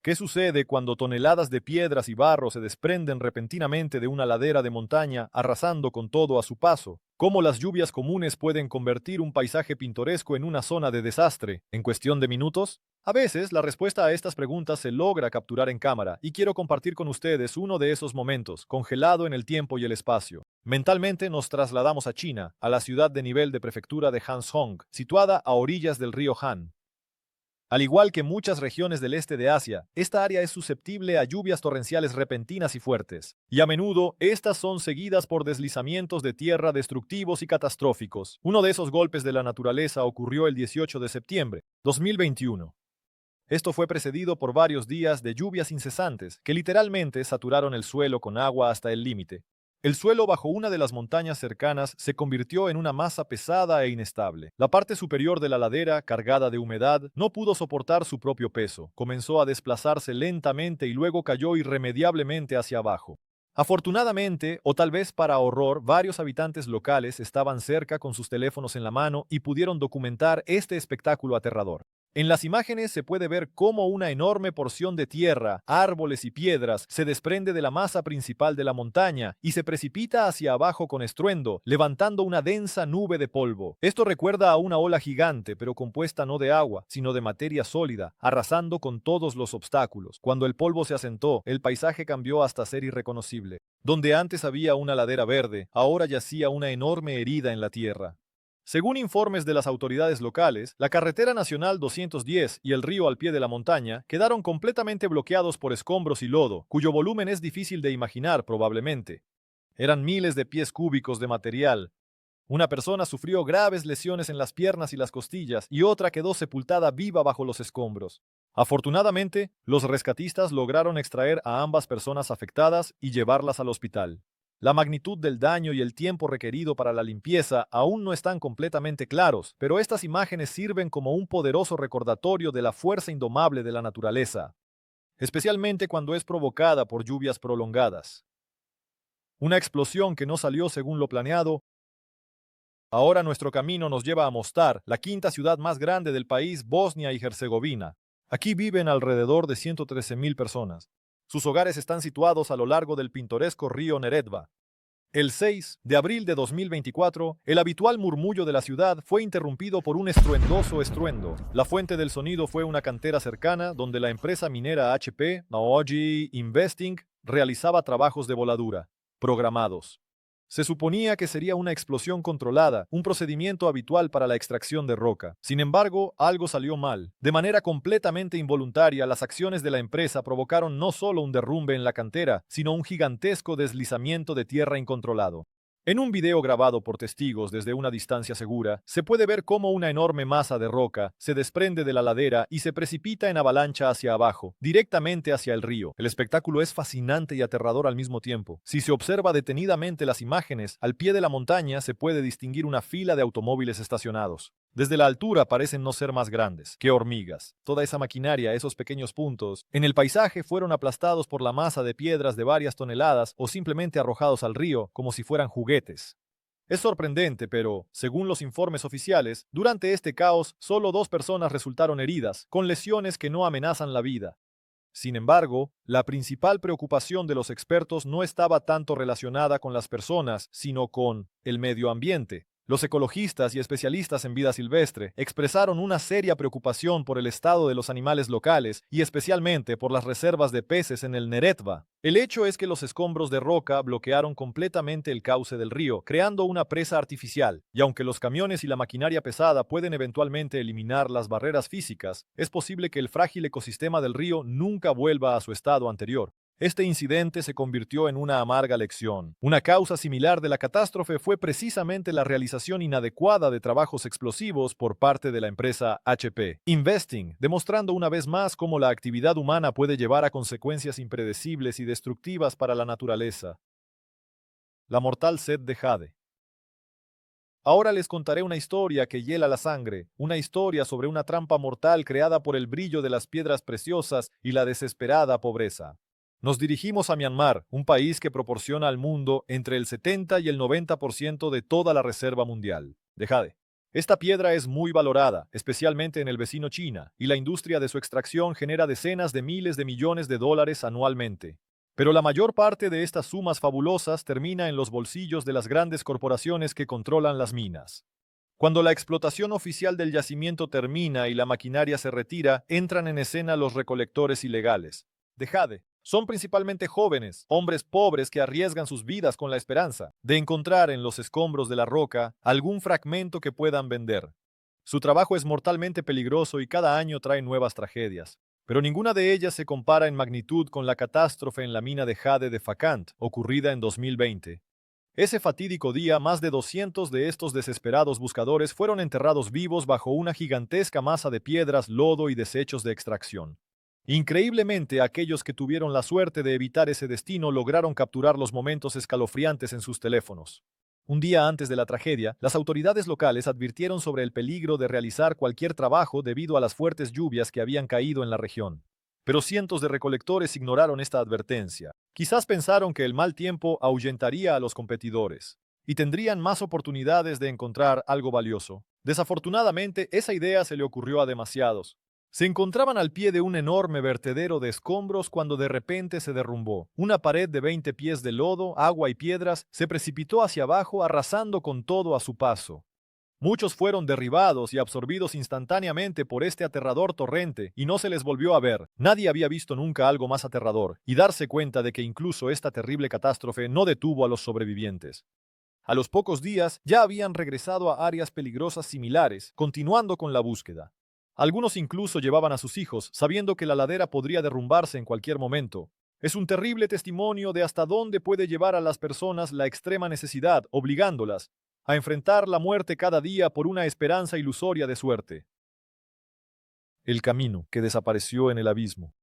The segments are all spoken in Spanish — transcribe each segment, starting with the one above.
¿Qué sucede cuando toneladas de piedras y barro se desprenden repentinamente de una ladera de montaña, arrasando con todo a su paso? ¿Cómo las lluvias comunes pueden convertir un paisaje pintoresco en una zona de desastre en cuestión de minutos? A veces, la respuesta a estas preguntas se logra capturar en cámara y quiero compartir con ustedes uno de esos momentos, congelado en el tiempo y el espacio. Mentalmente nos trasladamos a China, a la ciudad de nivel de prefectura de Hanzhong, situada a orillas del río Han. Al igual que muchas regiones del este de Asia, esta área es susceptible a lluvias torrenciales repentinas y fuertes, y a menudo estas son seguidas por deslizamientos de tierra destructivos y catastróficos. Uno de esos golpes de la naturaleza ocurrió el 18 de septiembre, 2021. Esto fue precedido por varios días de lluvias incesantes que literalmente saturaron el suelo con agua hasta el límite. El suelo bajo una de las montañas cercanas se convirtió en una masa pesada e inestable. La parte superior de la ladera, cargada de humedad, no pudo soportar su propio peso. Comenzó a desplazarse lentamente y luego cayó irremediablemente hacia abajo. Afortunadamente, o tal vez para horror, varios habitantes locales estaban cerca con sus teléfonos en la mano y pudieron documentar este espectáculo aterrador. En las imágenes se puede ver cómo una enorme porción de tierra, árboles y piedras se desprende de la masa principal de la montaña y se precipita hacia abajo con estruendo, levantando una densa nube de polvo. Esto recuerda a una ola gigante, pero compuesta no de agua, sino de materia sólida, arrasando con todos los obstáculos. Cuando el polvo se asentó, el paisaje cambió hasta ser irreconocible. Donde antes había una ladera verde, ahora yacía una enorme herida en la tierra. Según informes de las autoridades locales, la carretera nacional 210 y el río al pie de la montaña quedaron completamente bloqueados por escombros y lodo, cuyo volumen es difícil de imaginar probablemente. Eran miles de pies cúbicos de material. Una persona sufrió graves lesiones en las piernas y las costillas y otra quedó sepultada viva bajo los escombros. Afortunadamente, los rescatistas lograron extraer a ambas personas afectadas y llevarlas al hospital. La magnitud del daño y el tiempo requerido para la limpieza aún no están completamente claros, pero estas imágenes sirven como un poderoso recordatorio de la fuerza indomable de la naturaleza, especialmente cuando es provocada por lluvias prolongadas. Una explosión que no salió según lo planeado. Ahora nuestro camino nos lleva a Mostar, la quinta ciudad más grande del país, Bosnia y Herzegovina. Aquí viven alrededor de 113.000 personas. Sus hogares están situados a lo largo del pintoresco río Neretva. El 6 de abril de 2024, el habitual murmullo de la ciudad fue interrumpido por un estruendoso estruendo. La fuente del sonido fue una cantera cercana donde la empresa minera HP, Naoji Investing, realizaba trabajos de voladura, programados. Se suponía que sería una explosión controlada, un procedimiento habitual para la extracción de roca. Sin embargo, algo salió mal. De manera completamente involuntaria, las acciones de la empresa provocaron no solo un derrumbe en la cantera, sino un gigantesco deslizamiento de tierra incontrolado. En un video grabado por testigos desde una distancia segura, se puede ver cómo una enorme masa de roca se desprende de la ladera y se precipita en avalancha hacia abajo, directamente hacia el río. El espectáculo es fascinante y aterrador al mismo tiempo. Si se observa detenidamente las imágenes, al pie de la montaña se puede distinguir una fila de automóviles estacionados. Desde la altura parecen no ser más grandes que hormigas. Toda esa maquinaria, esos pequeños puntos, en el paisaje fueron aplastados por la masa de piedras de varias toneladas o simplemente arrojados al río como si fueran juguetes. Es sorprendente, pero, según los informes oficiales, durante este caos solo 2 personas resultaron heridas, con lesiones que no amenazan la vida. Sin embargo, la principal preocupación de los expertos no estaba tanto relacionada con las personas, sino con el medio ambiente. Los ecologistas y especialistas en vida silvestre expresaron una seria preocupación por el estado de los animales locales y especialmente por las reservas de peces en el Neretva. El hecho es que los escombros de roca bloquearon completamente el cauce del río, creando una presa artificial, y aunque los camiones y la maquinaria pesada pueden eventualmente eliminar las barreras físicas, es posible que el frágil ecosistema del río nunca vuelva a su estado anterior. Este incidente se convirtió en una amarga lección. Una causa similar de la catástrofe fue precisamente la realización inadecuada de trabajos explosivos por parte de la empresa HP Investing, demostrando una vez más cómo la actividad humana puede llevar a consecuencias impredecibles y destructivas para la naturaleza. La mortal sed de jade. Ahora les contaré una historia que hiela la sangre, una historia sobre una trampa mortal creada por el brillo de las piedras preciosas y la desesperada pobreza. Nos dirigimos a Myanmar, un país que proporciona al mundo entre el 70 y el 90% de toda la reserva mundial de jade. Esta piedra es muy valorada, especialmente en el vecino China, y la industria de su extracción genera decenas de miles de millones de dólares anualmente. Pero la mayor parte de estas sumas fabulosas termina en los bolsillos de las grandes corporaciones que controlan las minas. Cuando la explotación oficial del yacimiento termina y la maquinaria se retira, entran en escena los recolectores ilegales de jade. Son principalmente jóvenes, hombres pobres que arriesgan sus vidas con la esperanza de encontrar en los escombros de la roca algún fragmento que puedan vender. Su trabajo es mortalmente peligroso y cada año trae nuevas tragedias, pero ninguna de ellas se compara en magnitud con la catástrofe en la mina de jade de Fakant, ocurrida en 2020. Ese fatídico día, más de 200 de estos desesperados buscadores fueron enterrados vivos bajo una gigantesca masa de piedras, lodo y desechos de extracción. Increíblemente, aquellos que tuvieron la suerte de evitar ese destino lograron capturar los momentos escalofriantes en sus teléfonos. Un día antes de la tragedia, las autoridades locales advirtieron sobre el peligro de realizar cualquier trabajo debido a las fuertes lluvias que habían caído en la región. Pero cientos de recolectores ignoraron esta advertencia. Quizás pensaron que el mal tiempo ahuyentaría a los competidores y tendrían más oportunidades de encontrar algo valioso. Desafortunadamente, esa idea se le ocurrió a demasiados. Se encontraban al pie de un enorme vertedero de escombros cuando de repente se derrumbó. Una pared de 20 pies de lodo, agua y piedras se precipitó hacia abajo, arrasando con todo a su paso. Muchos fueron derribados y absorbidos instantáneamente por este aterrador torrente y no se les volvió a ver. Nadie había visto nunca algo más aterrador, y darse cuenta de que incluso esta terrible catástrofe no detuvo a los sobrevivientes. A los pocos días ya habían regresado a áreas peligrosas similares, continuando con la búsqueda. Algunos incluso llevaban a sus hijos, sabiendo que la ladera podría derrumbarse en cualquier momento. Es un terrible testimonio de hasta dónde puede llevar a las personas la extrema necesidad, obligándolas a enfrentar la muerte cada día por una esperanza ilusoria de suerte. El camino que desapareció en el abismo.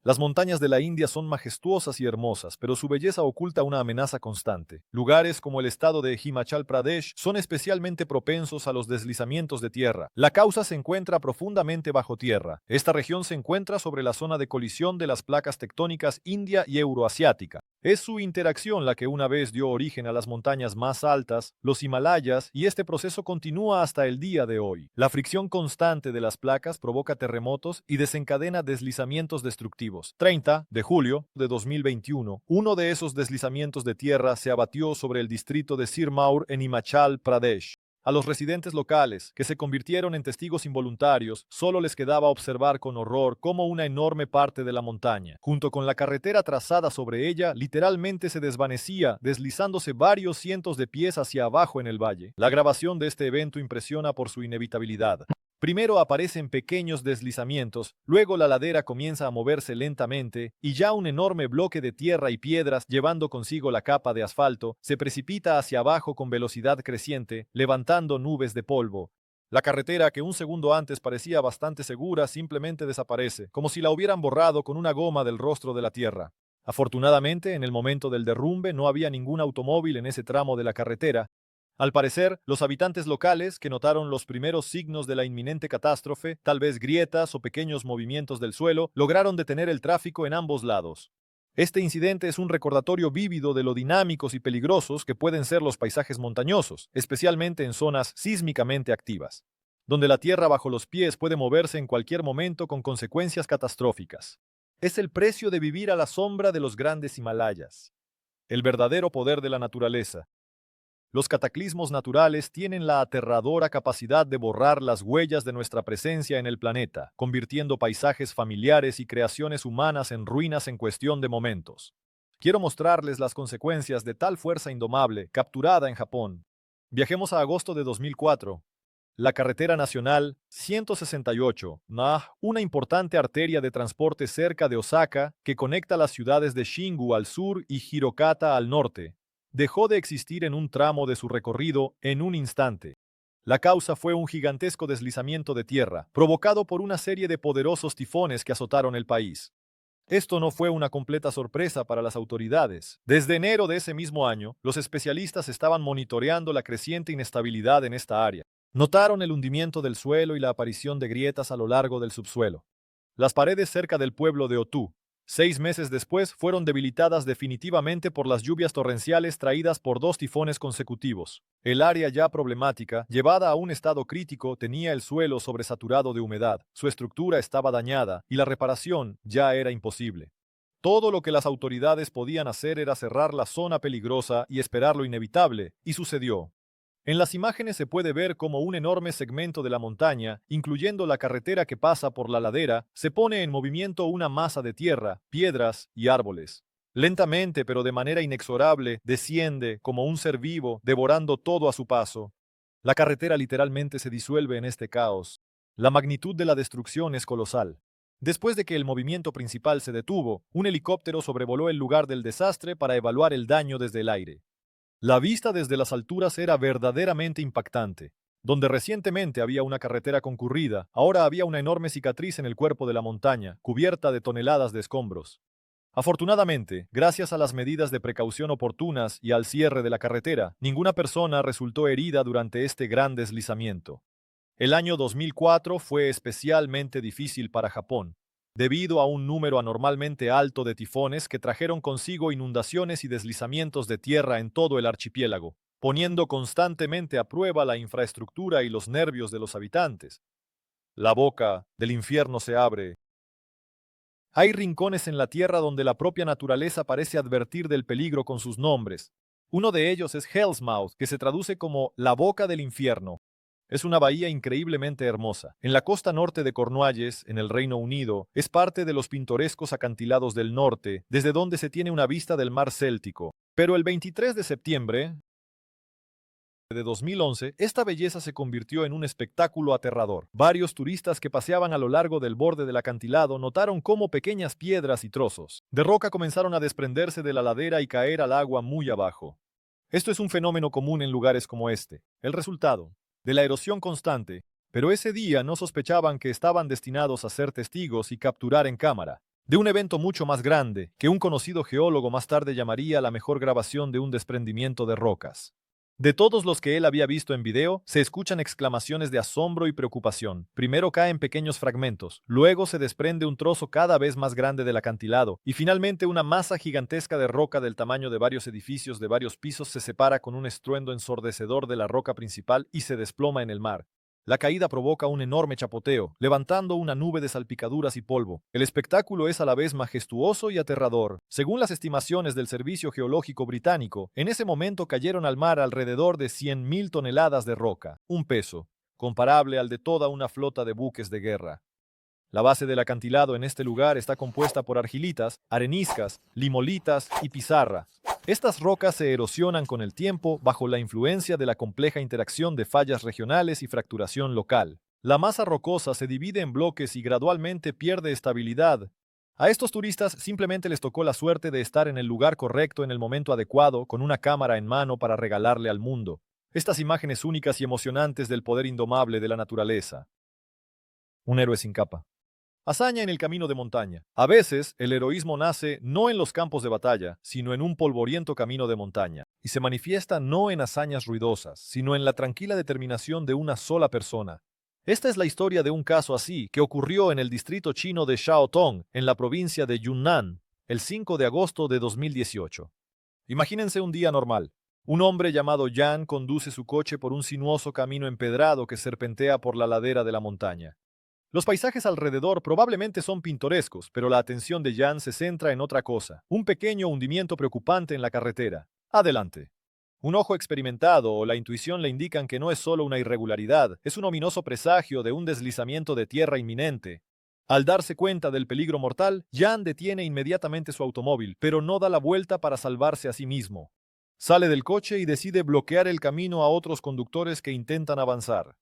Las montañas de la India son majestuosas y hermosas, pero su belleza oculta una amenaza constante. Lugares como el estado de Himachal Pradesh son especialmente propensos a los deslizamientos de tierra. La causa se encuentra profundamente bajo tierra. Esta región se encuentra sobre la zona de colisión de las placas tectónicas india y euroasiática. Es su interacción la que una vez dio origen a las montañas más altas, los Himalayas, y este proceso continúa hasta el día de hoy. La fricción constante de las placas provoca terremotos y desencadena deslizamientos destructivos. 30 de julio de 2021, uno de esos deslizamientos de tierra se abatió sobre el distrito de Sirmaur en Himachal Pradesh. A los residentes locales, que se convirtieron en testigos involuntarios, solo les quedaba observar con horror cómo una enorme parte de la montaña, junto con la carretera trazada sobre ella, literalmente se desvanecía, deslizándose varios cientos de pies hacia abajo en el valle. La grabación de este evento impresiona por su inevitabilidad. Primero aparecen pequeños deslizamientos, luego la ladera comienza a moverse lentamente y ya un enorme bloque de tierra y piedras, llevando consigo la capa de asfalto, se precipita hacia abajo con velocidad creciente, levantando nubes de polvo. La carretera, que un segundo antes parecía bastante segura, simplemente desaparece, como si la hubieran borrado con una goma del rostro de la tierra. Afortunadamente, en el momento del derrumbe no había ningún automóvil en ese tramo de la carretera. Al parecer, los habitantes locales, que notaron los primeros signos de la inminente catástrofe, tal vez grietas o pequeños movimientos del suelo, lograron detener el tráfico en ambos lados. Este incidente es un recordatorio vívido de lo dinámicos y peligrosos que pueden ser los paisajes montañosos, especialmente en zonas sísmicamente activas, donde la tierra bajo los pies puede moverse en cualquier momento con consecuencias catastróficas. Es el precio de vivir a la sombra de los grandes Himalayas. El verdadero poder de la naturaleza. Los cataclismos naturales tienen la aterradora capacidad de borrar las huellas de nuestra presencia en el planeta, convirtiendo paisajes familiares y creaciones humanas en ruinas en cuestión de momentos. Quiero mostrarles las consecuencias de tal fuerza indomable capturada en Japón. Viajemos a agosto de 2004. La carretera nacional 168, una importante arteria de transporte cerca de Osaka que conecta las ciudades de Shingu al sur y Hirokata al norte, dejó de existir en un tramo de su recorrido en un instante. La causa fue un gigantesco deslizamiento de tierra, provocado por una serie de poderosos tifones que azotaron el país. Esto no fue una completa sorpresa para las autoridades. Desde enero de ese mismo año, los especialistas estaban monitoreando la creciente inestabilidad en esta área. Notaron el hundimiento del suelo y la aparición de grietas a lo largo del subsuelo. Las paredes cerca del pueblo de Otu, 6 meses después fueron debilitadas definitivamente por las lluvias torrenciales traídas por 2 tifones consecutivos. El área ya problemática, llevada a un estado crítico, tenía el suelo sobresaturado de humedad, su estructura estaba dañada y la reparación ya era imposible. Todo lo que las autoridades podían hacer era cerrar la zona peligrosa y esperar lo inevitable, y sucedió. En las imágenes se puede ver cómo un enorme segmento de la montaña, incluyendo la carretera que pasa por la ladera, se pone en movimiento una masa de tierra, piedras y árboles. Lentamente, pero de manera inexorable, desciende como un ser vivo, devorando todo a su paso. La carretera literalmente se disuelve en este caos. La magnitud de la destrucción es colosal. Después de que el movimiento principal se detuvo, un helicóptero sobrevoló el lugar del desastre para evaluar el daño desde el aire. La vista desde las alturas era verdaderamente impactante. Donde recientemente había una carretera concurrida, ahora había una enorme cicatriz en el cuerpo de la montaña, cubierta de toneladas de escombros. Afortunadamente, gracias a las medidas de precaución oportunas y al cierre de la carretera, ninguna persona resultó herida durante este gran deslizamiento. El año 2004 fue especialmente difícil para Japón, debido a un número anormalmente alto de tifones que trajeron consigo inundaciones y deslizamientos de tierra en todo el archipiélago, poniendo constantemente a prueba la infraestructura y los nervios de los habitantes. La boca del infierno se abre. Hay rincones en la tierra donde la propia naturaleza parece advertir del peligro con sus nombres. Uno de ellos es Hell's Mouth, que se traduce como la boca del infierno. Es una bahía increíblemente hermosa. En la costa norte de Cornualles, en el Reino Unido, es parte de los pintorescos acantilados del norte, desde donde se tiene una vista del mar Céltico. Pero el 23 de septiembre de 2011, esta belleza se convirtió en un espectáculo aterrador. Varios turistas que paseaban a lo largo del borde del acantilado notaron cómo pequeñas piedras y trozos de roca comenzaron a desprenderse de la ladera y caer al agua muy abajo. Esto es un fenómeno común en lugares como este. El resultado de la erosión constante, pero ese día no sospechaban que estaban destinados a ser testigos y capturar en cámara de un evento mucho más grande que un conocido geólogo más tarde llamaría la mejor grabación de un desprendimiento de rocas. De todos los que él había visto en video, se escuchan exclamaciones de asombro y preocupación. Primero caen pequeños fragmentos, luego se desprende un trozo cada vez más grande del acantilado, y finalmente una masa gigantesca de roca del tamaño de varios edificios de varios pisos se separa con un estruendo ensordecedor de la roca principal y se desploma en el mar. La caída provoca un enorme chapoteo, levantando una nube de salpicaduras y polvo. El espectáculo es a la vez majestuoso y aterrador. Según las estimaciones del Servicio Geológico Británico, en ese momento cayeron al mar alrededor de 100.000 toneladas de roca, un peso comparable al de toda una flota de buques de guerra. La base del acantilado en este lugar está compuesta por argilitas, areniscas, limolitas y pizarra. Estas rocas se erosionan con el tiempo bajo la influencia de la compleja interacción de fallas regionales y fracturación local. La masa rocosa se divide en bloques y gradualmente pierde estabilidad. A estos turistas simplemente les tocó la suerte de estar en el lugar correcto en el momento adecuado, con una cámara en mano para regalarle al mundo estas imágenes únicas y emocionantes del poder indomable de la naturaleza. Un héroe sin capa. Hazaña en el camino de montaña. A veces, el heroísmo nace no en los campos de batalla, sino en un polvoriento camino de montaña, y se manifiesta no en hazañas ruidosas, sino en la tranquila determinación de una sola persona. Esta es la historia de un caso así, que ocurrió en el distrito chino de Shaotong, en la provincia de Yunnan, el 5 de agosto de 2018. Imagínense un día normal. Un hombre llamado Yan conduce su coche por un sinuoso camino empedrado que serpentea por la ladera de la montaña. Los paisajes alrededor probablemente son pintorescos, pero la atención de Jan se centra en otra cosa, un pequeño hundimiento preocupante en la carretera. Adelante. Un ojo experimentado o la intuición le indican que no es solo una irregularidad, es un ominoso presagio de un deslizamiento de tierra inminente. Al darse cuenta del peligro mortal, Jan detiene inmediatamente su automóvil, pero no da la vuelta para salvarse a sí mismo. Sale del coche y decide bloquear el camino a otros conductores que intentan avanzar.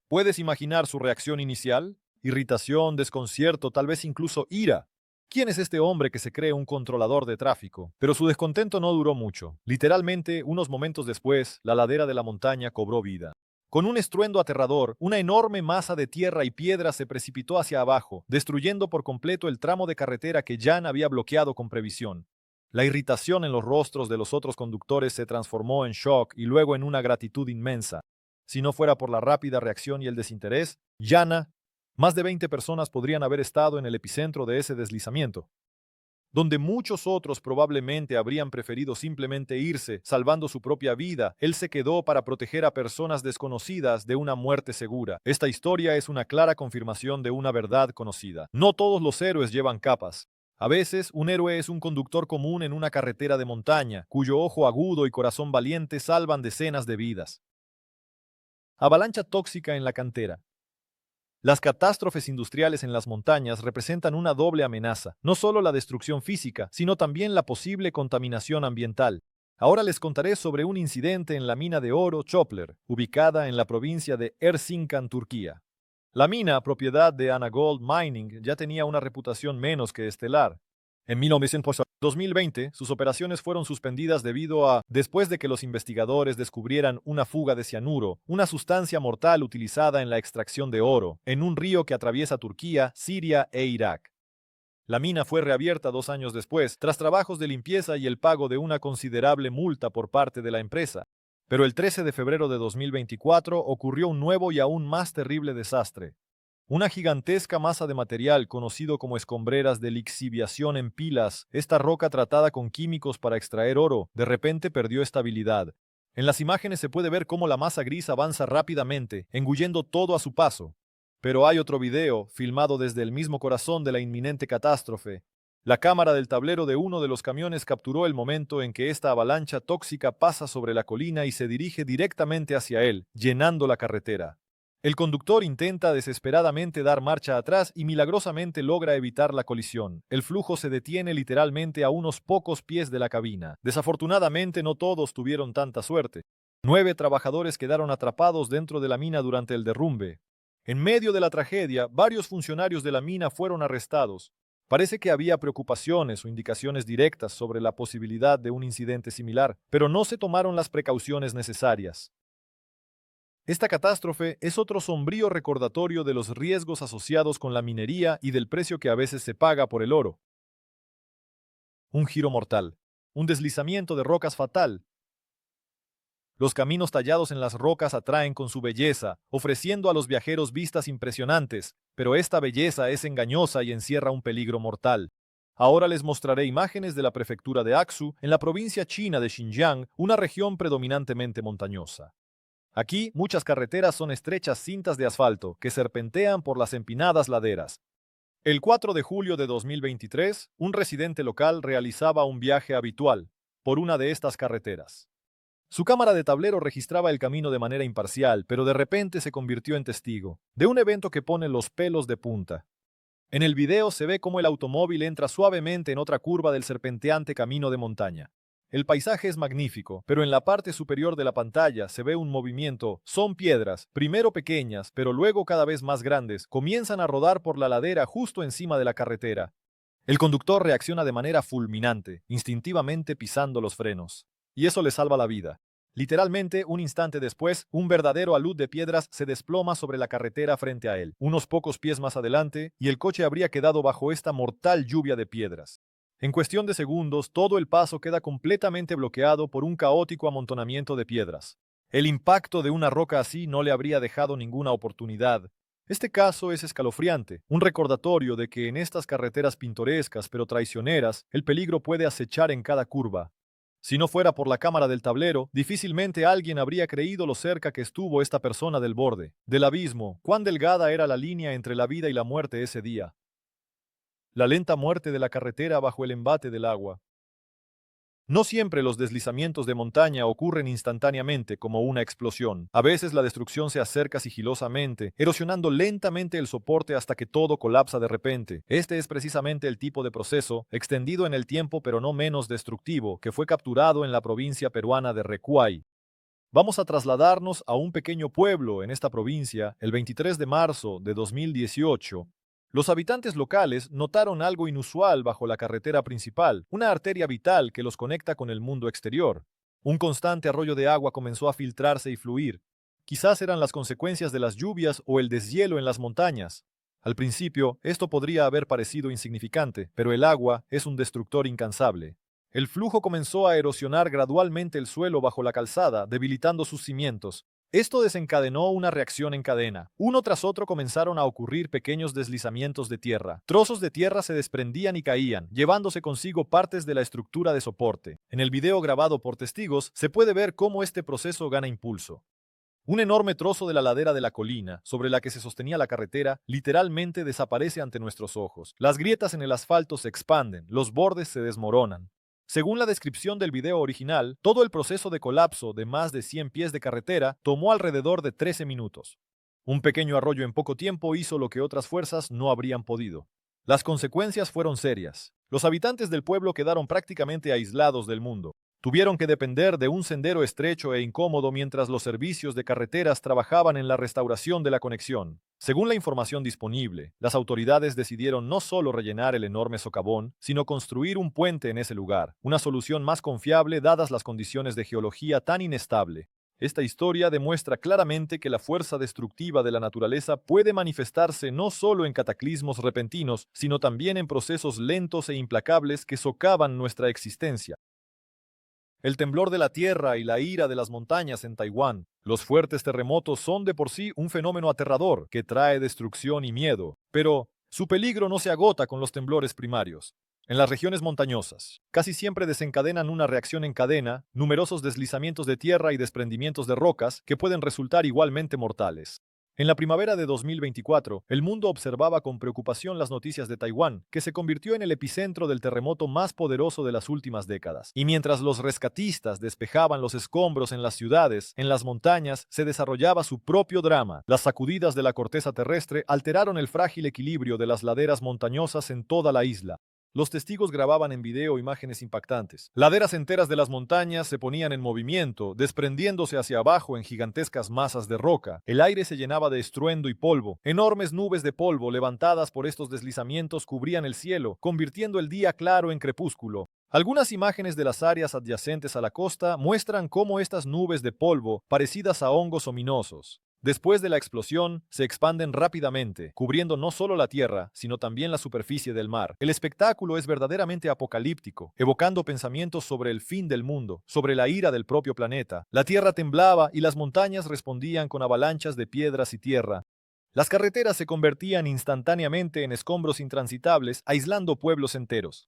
¿Puedes imaginar su reacción inicial? Irritación, desconcierto, tal vez incluso ira. ¿Quién es este hombre que se cree un controlador de tráfico? Pero su descontento no duró mucho. Literalmente, unos momentos después, la ladera de la montaña cobró vida. Con un estruendo aterrador, una enorme masa de tierra y piedra se precipitó hacia abajo, destruyendo por completo el tramo de carretera que Jan había bloqueado con previsión. La irritación en los rostros de los otros conductores se transformó en shock y luego en una gratitud inmensa. Si no fuera por la rápida reacción y el desinterés, Jana, más de 20 personas podrían haber estado en el epicentro de ese deslizamiento. Donde muchos otros probablemente habrían preferido simplemente irse, salvando su propia vida, él se quedó para proteger a personas desconocidas de una muerte segura. Esta historia es una clara confirmación de una verdad conocida. No todos los héroes llevan capas. A veces, un héroe es un conductor común en una carretera de montaña, cuyo ojo agudo y corazón valiente salvan decenas de vidas. Avalancha tóxica en la cantera. Las catástrofes industriales en las montañas representan una doble amenaza, no solo la destrucción física, sino también la posible contaminación ambiental. Ahora les contaré sobre un incidente en la mina de oro Çöpler, ubicada en la provincia de Erzincan, Turquía. La mina, propiedad de Anagold Mining, ya tenía una reputación menos que estelar. En 2020, sus operaciones fueron suspendidas después de que los investigadores descubrieran una fuga de cianuro, una sustancia mortal utilizada en la extracción de oro, en un río que atraviesa Turquía, Siria e Irak. La mina fue reabierta 2 años después, tras trabajos de limpieza y el pago de una considerable multa por parte de la empresa. Pero el 13 de febrero de 2024 ocurrió un nuevo y aún más terrible desastre. Una gigantesca masa de material conocido como escombreras de lixiviación en pilas, esta roca tratada con químicos para extraer oro, de repente perdió estabilidad. En las imágenes se puede ver cómo la masa gris avanza rápidamente, engullendo todo a su paso. Pero hay otro video, filmado desde el mismo corazón de la inminente catástrofe. La cámara del tablero de uno de los camiones capturó el momento en que esta avalancha tóxica pasa sobre la colina y se dirige directamente hacia él, llenando la carretera. El conductor intenta desesperadamente dar marcha atrás y milagrosamente logra evitar la colisión. El flujo se detiene literalmente a unos pocos pies de la cabina. Desafortunadamente no todos tuvieron tanta suerte. 9 trabajadores quedaron atrapados dentro de la mina durante el derrumbe. En medio de la tragedia, varios funcionarios de la mina fueron arrestados. Parece que había preocupaciones o indicaciones directas sobre la posibilidad de un incidente similar, pero no se tomaron las precauciones necesarias. Esta catástrofe es otro sombrío recordatorio de los riesgos asociados con la minería y del precio que a veces se paga por el oro. Un giro mortal. Un deslizamiento de rocas fatal. Los caminos tallados en las rocas atraen con su belleza, ofreciendo a los viajeros vistas impresionantes, pero esta belleza es engañosa y encierra un peligro mortal. Ahora les mostraré imágenes de la prefectura de Aksu, en la provincia china de Xinjiang, una región predominantemente montañosa. Aquí, muchas carreteras son estrechas cintas de asfalto que serpentean por las empinadas laderas. El 4 de julio de 2023, un residente local realizaba un viaje habitual por una de estas carreteras. Su cámara de tablero registraba el camino de manera imparcial, pero de repente se convirtió en testigo de un evento que pone los pelos de punta. En el video se ve cómo el automóvil entra suavemente en otra curva del serpenteante camino de montaña. El paisaje es magnífico, pero en la parte superior de la pantalla se ve un movimiento. Son piedras, primero pequeñas, pero luego cada vez más grandes, comienzan a rodar por la ladera justo encima de la carretera. El conductor reacciona de manera fulminante, instintivamente pisando los frenos. Y eso le salva la vida. Literalmente, un instante después, un verdadero alud de piedras se desploma sobre la carretera frente a él. Unos pocos pies más adelante, y el coche habría quedado bajo esta mortal lluvia de piedras. En cuestión de segundos, todo el paso queda completamente bloqueado por un caótico amontonamiento de piedras. El impacto de una roca así no le habría dejado ninguna oportunidad. Este caso es escalofriante, un recordatorio de que en estas carreteras pintorescas pero traicioneras, el peligro puede acechar en cada curva. Si no fuera por la cámara del tablero, difícilmente alguien habría creído lo cerca que estuvo esta persona del borde, del abismo. Cuán delgada era la línea entre la vida y la muerte ese día. La lenta muerte de la carretera bajo el embate del agua. No siempre los deslizamientos de montaña ocurren instantáneamente como una explosión. A veces la destrucción se acerca sigilosamente, erosionando lentamente el soporte hasta que todo colapsa de repente. Este es precisamente el tipo de proceso, extendido en el tiempo pero no menos destructivo, que fue capturado en la provincia peruana de Recuay. Vamos a trasladarnos a un pequeño pueblo en esta provincia el 23 de marzo de 2018. Los habitantes locales notaron algo inusual bajo la carretera principal, una arteria vital que los conecta con el mundo exterior. Un constante arroyo de agua comenzó a filtrarse y fluir. Quizás eran las consecuencias de las lluvias o el deshielo en las montañas. Al principio, esto podría haber parecido insignificante, pero el agua es un destructor incansable. El flujo comenzó a erosionar gradualmente el suelo bajo la calzada, debilitando sus cimientos. Esto desencadenó una reacción en cadena. Uno tras otro comenzaron a ocurrir pequeños deslizamientos de tierra. Trozos de tierra se desprendían y caían, llevándose consigo partes de la estructura de soporte. En el video grabado por testigos, se puede ver cómo este proceso gana impulso. Un enorme trozo de la ladera de la colina, sobre la que se sostenía la carretera, literalmente desaparece ante nuestros ojos. Las grietas en el asfalto se expanden, los bordes se desmoronan. Según la descripción del video original, todo el proceso de colapso de más de 100 pies de carretera tomó alrededor de 13 minutos. Un pequeño arroyo en poco tiempo hizo lo que otras fuerzas no habrían podido. Las consecuencias fueron serias. Los habitantes del pueblo quedaron prácticamente aislados del mundo. Tuvieron que depender de un sendero estrecho e incómodo mientras los servicios de carreteras trabajaban en la restauración de la conexión. Según la información disponible, las autoridades decidieron no solo rellenar el enorme socavón, sino construir un puente en ese lugar, una solución más confiable dadas las condiciones de geología tan inestable. Esta historia demuestra claramente que la fuerza destructiva de la naturaleza puede manifestarse no solo en cataclismos repentinos, sino también en procesos lentos e implacables que socavan nuestra existencia. El temblor de la tierra y la ira de las montañas en Taiwán. Los fuertes terremotos son de por sí un fenómeno aterrador que trae destrucción y miedo, pero su peligro no se agota con los temblores primarios. En las regiones montañosas, casi siempre desencadenan una reacción en cadena, numerosos deslizamientos de tierra y desprendimientos de rocas que pueden resultar igualmente mortales. En la primavera de 2024, el mundo observaba con preocupación las noticias de Taiwán, que se convirtió en el epicentro del terremoto más poderoso de las últimas décadas. Y mientras los rescatistas despejaban los escombros en las ciudades, en las montañas se desarrollaba su propio drama. Las sacudidas de la corteza terrestre alteraron el frágil equilibrio de las laderas montañosas en toda la isla. Los testigos grababan en video imágenes impactantes. Laderas enteras de las montañas se ponían en movimiento, desprendiéndose hacia abajo en gigantescas masas de roca. El aire se llenaba de estruendo y polvo. Enormes nubes de polvo levantadas por estos deslizamientos cubrían el cielo, convirtiendo el día claro en crepúsculo. Algunas imágenes de las áreas adyacentes a la costa muestran cómo estas nubes de polvo, parecidas a hongos ominosos, después de la explosión, se expanden rápidamente, cubriendo no solo la tierra, sino también la superficie del mar. El espectáculo es verdaderamente apocalíptico, evocando pensamientos sobre el fin del mundo, sobre la ira del propio planeta. La tierra temblaba y las montañas respondían con avalanchas de piedras y tierra. Las carreteras se convertían instantáneamente en escombros intransitables, aislando pueblos enteros.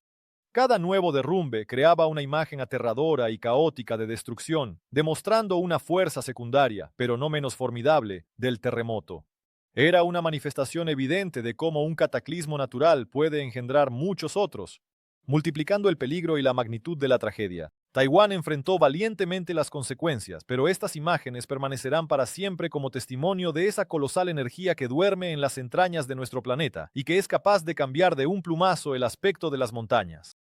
Cada nuevo derrumbe creaba una imagen aterradora y caótica de destrucción, demostrando una fuerza secundaria, pero no menos formidable, del terremoto. Era una manifestación evidente de cómo un cataclismo natural puede engendrar muchos otros, multiplicando el peligro y la magnitud de la tragedia. Taiwán enfrentó valientemente las consecuencias, pero estas imágenes permanecerán para siempre como testimonio de esa colosal energía que duerme en las entrañas de nuestro planeta y que es capaz de cambiar de un plumazo el aspecto de las montañas.